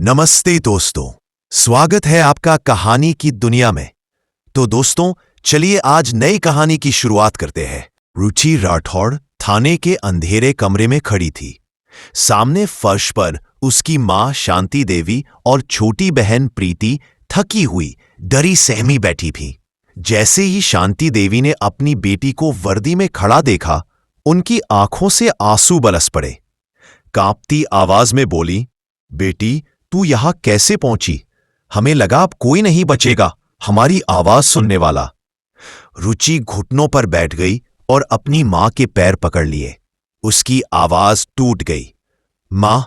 नमस्ते दोस्तों, स्वागत है आपका कहानी की दुनिया में। तो दोस्तों, चलिए आज नई कहानी की शुरुआत करते हैं। रुचि राठौड़ थाने के अंधेरे कमरे में खड़ी थी। सामने फर्श पर उसकी मां शांति देवी और छोटी बहन प्रीति थकी हुई डरी सहमी बैठी थी। जैसे ही शांति देवी ने अपनी बेटी को वर्दी में खड़ा देखा, उनकी आंखों से आंसू बरस पड़े। कांपती आवाज में बोली, बेटी तू यहां कैसे पहुंची? हमें लगा अब कोई नहीं बचेगा हमारी आवाज सुनने वाला। रुचि घुटनों पर बैठ गई और अपनी मां के पैर पकड़ लिए। उसकी आवाज टूट गई। मां,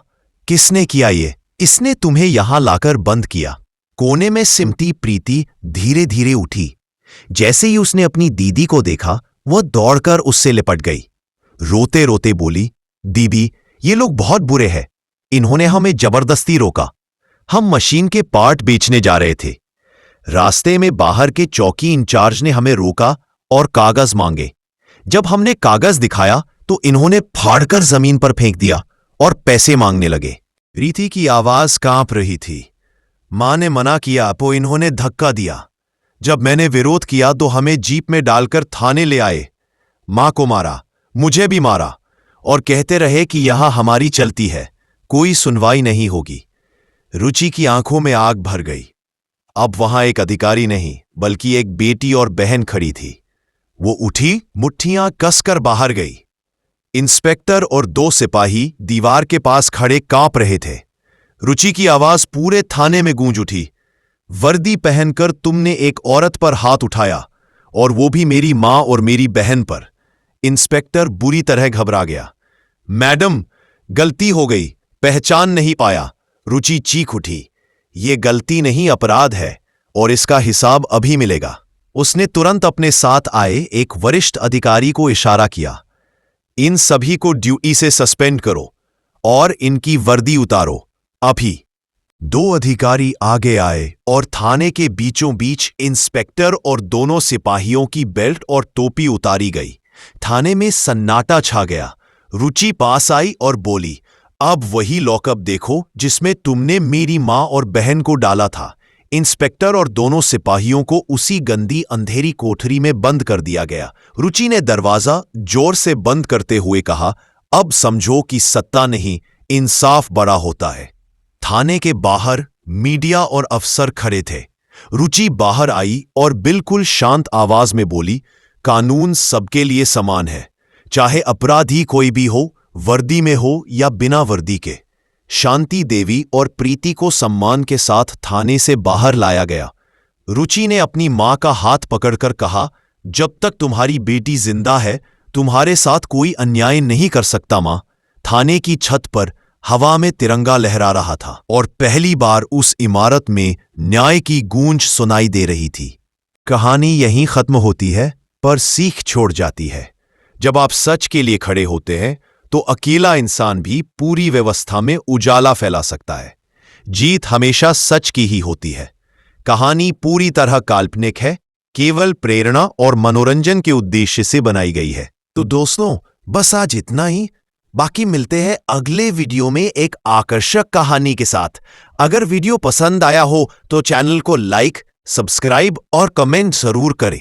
किसने किया ये? इसने तुम्हें यहां लाकर बंद किया। कोने में सिमटी प्रीति धीरे धीरे उठी। जैसे ही उसने अपनी दीदी को देखा, वह दौड़कर उससे लिपट गई। रोते रोते बोली, दीदी ये लोग बहुत बुरे हैं। इन्होंने हमें जबरदस्ती रोका। हम मशीन के पार्ट बेचने जा रहे थे। रास्ते में बाहर के चौकी इंचार्ज ने हमें रोका और कागज मांगे। जब हमने कागज दिखाया तो इन्होंने फाड़कर जमीन पर फेंक दिया और पैसे मांगने लगे। प्रीति की आवाज कांप रही थी। मां ने मना किया तो इन्होंने धक्का दिया। जब मैंने विरोध किया तो हमें जीप में डालकर थाने ले आए। मां को मारा, मुझे भी मारा और कहते रहे कि यहां हमारी चलती है, कोई सुनवाई नहीं होगी। रुचि की आंखों में आग भर गई। अब वहां एक अधिकारी नहीं बल्कि एक बेटी और बहन खड़ी थी। वो उठी, मुट्ठियां कसकर बाहर गई। इंस्पेक्टर और 2 सिपाही दीवार के पास खड़े कांप रहे थे। रुचि की आवाज पूरे थाने में गूंज उठी, वर्दी पहनकर तुमने एक औरत पर हाथ उठाया, और वो भी मेरी मां और मेरी बहन पर। इंस्पेक्टर बुरी तरह घबरा गया। मैडम, गलती हो गई, पहचान नहीं पाया। रुचि चीख उठी, ये गलती नहीं अपराध है और इसका हिसाब अभी मिलेगा। उसने तुरंत अपने साथ आए एक वरिष्ठ अधिकारी को इशारा किया, इन सभी को ड्यूटी से सस्पेंड करो और इनकी वर्दी उतारो अभी। 2 अधिकारी आगे आए और थाने के बीचों बीच इंस्पेक्टर और दोनों सिपाहियों की बेल्ट और टोपी उतारी गई। थाने में सन्नाटा छा गया। रुचि पास आई और बोली, अब वही लॉकअप देखो जिसमें तुमने मेरी मां और बहन को डाला था। इंस्पेक्टर और दोनों सिपाहियों को उसी गंदी अंधेरी कोठरी में बंद कर दिया गया। रुचि ने दरवाजा जोर से बंद करते हुए कहा, अब समझो कि सत्ता नहीं, इंसाफ बड़ा होता है। थाने के बाहर मीडिया और अफसर खड़े थे। रुचि बाहर आई और बिल्कुल शांत आवाज में बोली, कानून सबके लिए समान है, चाहे अपराधी कोई भी हो, वर्दी में हो या बिना वर्दी के। शांति देवी और प्रीति को सम्मान के साथ थाने से बाहर लाया गया। रुचि ने अपनी मां का हाथ पकड़कर कहा, जब तक तुम्हारी बेटी जिंदा है तुम्हारे साथ कोई अन्याय नहीं कर सकता मां। थाने की छत पर हवा में तिरंगा लहरा रहा था और पहली बार उस इमारत में न्याय की गूंज सुनाई दे रही थी। कहानी यहीं खत्म होती है, पर सीख छोड़ जाती है। जब आप सच के लिए खड़े होते हैं तो अकेला इंसान भी पूरी व्यवस्था में उजाला फैला सकता है। जीत हमेशा सच की ही होती है। कहानी पूरी तरह काल्पनिक है, केवल प्रेरणा और मनोरंजन के उद्देश्य से बनाई गई है। तो दोस्तों, बस आज इतना ही। बाकी मिलते हैं अगले वीडियो में एक आकर्षक कहानी के साथ। अगर वीडियो पसंद आया हो तो चैनल को लाइक, सब्सक्राइब और कमेंट जरूर करें।